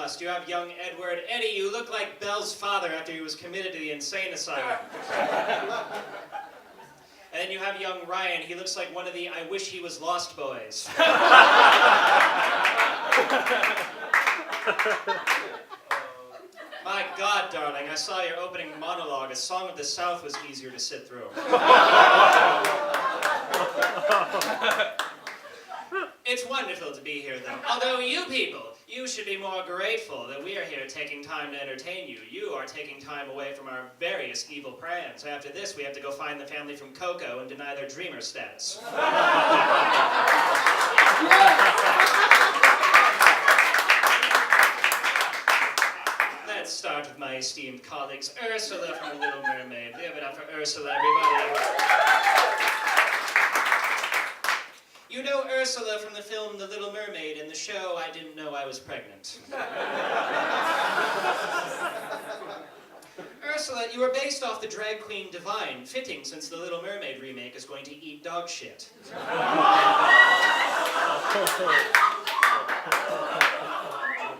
cast, you have young Edward. Eddie, you look like Belle's father after he was committed to the insane asylum. And then you have young Ryan. He looks like one of the I Wish He Was Lost boys. My God, darling, I saw your opening monologue. A Song of the South was easier to sit through. It's wonderful to be here, though. Although you people, you should be more grateful that we are here taking time to entertain you. You are taking time away from our various evil plans. After this, we have to go find the family from Coco and deny their dreamer status. Let's start with my esteemed colleagues. Ursula from The Little Mermaid. Give it up for Ursula, everybody. You know Ursula from the film The Little Mermaid. In the show, I didn't know I was pregnant. Ursula, you were based off the drag queen Divine, fitting since the Little Mermaid remake is going to eat dog shit.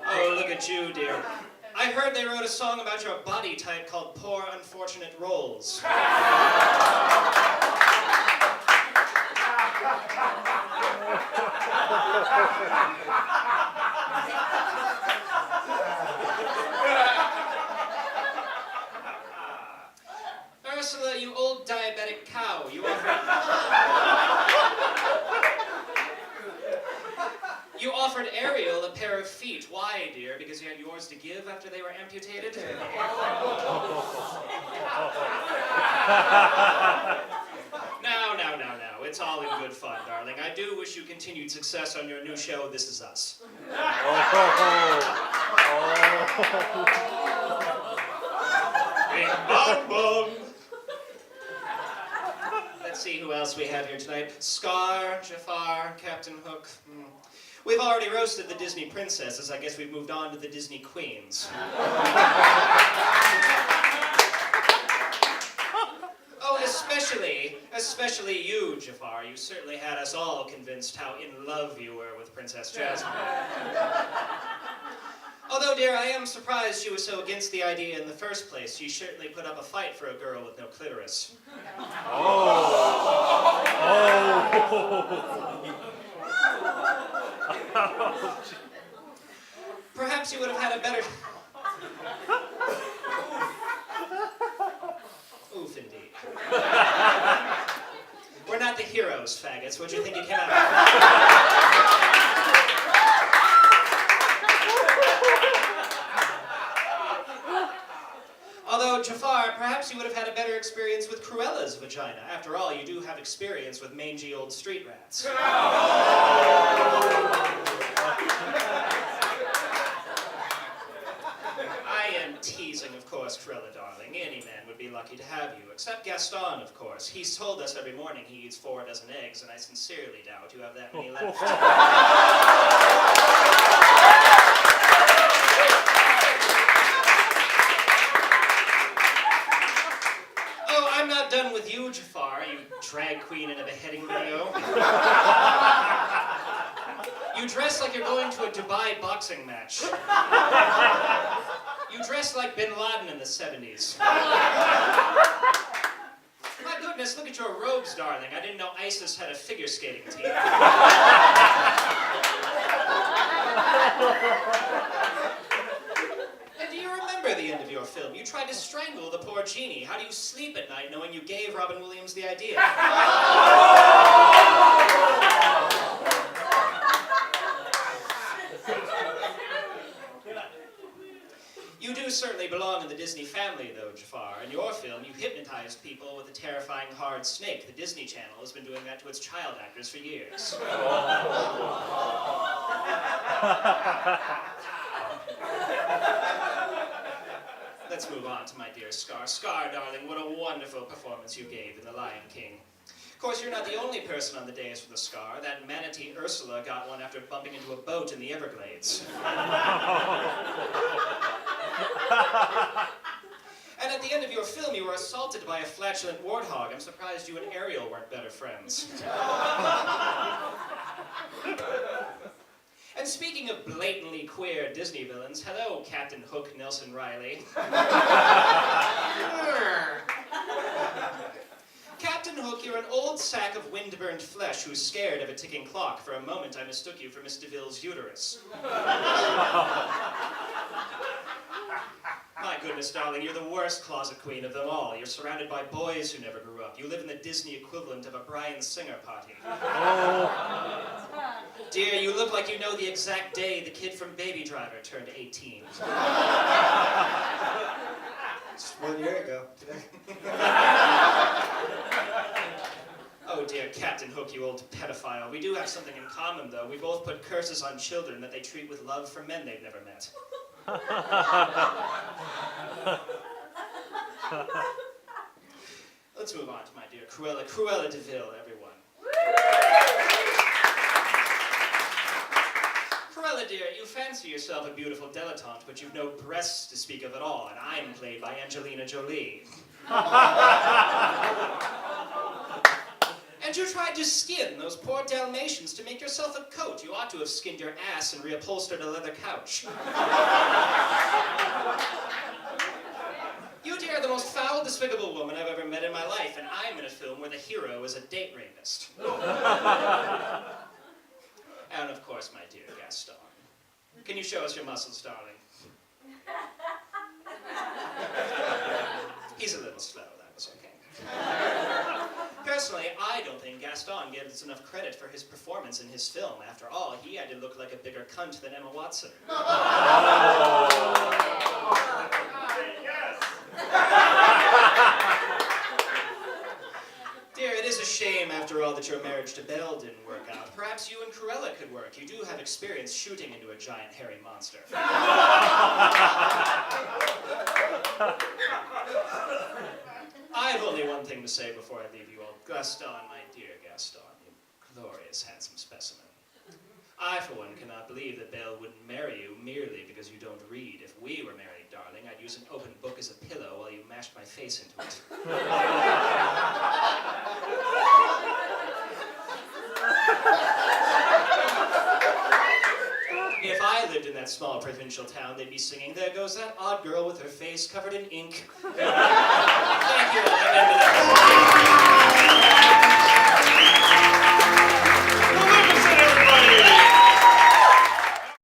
Oh, look at you, dear. I heard they wrote a song about your body type called Poor Unfortunate Rolls. Ursula, you old diabetic cow, you offered Ariel a pair of feet. Why, dear? Because you had yours to give after they were amputated? Now. It's all in good fun, darling. I do wish you continued success on your new show, This Is Us. Let's see who else we have here tonight. Scar, Jafar, Captain Hook. We've already roasted the Disney princesses. I guess we've moved on to the Disney queens. Oh, especially you, Jafar. You certainly had us all convinced how in love you were with Princess Jasmine. Although, dear, I am surprised she was so against the idea in the first place. She certainly put up a fight for a girl with no clitoris. Perhaps you would have had a better... Oof, indeed. We're not the heroes, faggots. What'd you think you came out of? Although, Jafar, perhaps you would have had a better experience with Cruella's vagina. After all, you do have experience with mangy old street rats. I am teasing, of course, Cruella, darling. Any man would be lucky to have you, except Gaston, of course. He's told us every morning he eats 4 dozen eggs, and I sincerely doubt you have that many left. Oh, I'm not done with you, Jafar, you drag queen in a beheading video. You dress like you're going to a Dubai boxing match. You dress like Bin Laden in the 70s. My goodness, look at your robes, darling. I didn't know ISIS had a figure skating team. And do you remember the end of your film? You tried to strangle the poor genie. How do you sleep at night knowing you gave Robin Williams the idea? You do certainly belong in the Disney family, though, Jafar. In your film, you hypnotized people with a terrifying hard snake. The Disney Channel has been doing that to its child actors for years. Let's move on to my dear Scar. Scar, darling, what a wonderful performance you gave in The Lion King. Of course, you're not the only person on the dais with a scar. That manatee Ursula got one after bumping into a boat in the Everglades. And at the end of your film, you were assaulted by a flatulent warthog. I'm surprised you and Ariel weren't better friends. And speaking of blatantly queer Disney villains, hello, Captain Hook Nelson Riley. Captain Hook, you're an old sack of wind-burned flesh who's scared of a ticking clock. For a moment, I mistook you for Miss Deville's uterus. My goodness, darling, you're the worst closet queen of them all. You're surrounded by boys who never grew up. You live in the Disney equivalent of a Bryan Singer party. Oh. Dear, you look like you know the exact day the kid from Baby Driver turned 18. Just 1 year ago today. Oh dear, Captain Hook, you old pedophile. We do have something in common, though. We both put curses on children that they treat with love for men they've never met. Let's move on to my dear Cruella Deville, everyone. Cruella, dear, you fancy yourself a beautiful dilettante, but you've no breasts to speak of at all, and I'm played by Angelina Jolie. And you tried to skin those poor Dalmatians to make yourself a coat. You ought to have skinned your ass and reupholstered a leather couch. You, dear, are the most foul, despicable woman I've ever met in my life, and I'm in a film where the hero is a date rapist. And of course, my dear Gaston. Can you show us your muscles, darling? He's a little slow, that was okay. Personally, I don't think Gaston gets enough credit for his performance in his film. After all, he had to look like a bigger cunt than Emma Watson. Dear, it is a shame, after all, that your marriage to Belle didn't work out. Perhaps you and Cruella could work. You do have experience shooting into a giant hairy monster. I have only one thing to say before I leave you all. Gaston, my dear Gaston, you glorious, handsome specimen. I, for one, cannot believe that Belle wouldn't marry you merely because you don't read. If we were married, darling, I'd use an open book as a pillow while you mashed my face into it. If I lived in that small provincial town, they'd be singing, "There goes that odd girl with her face covered in ink." Thank you.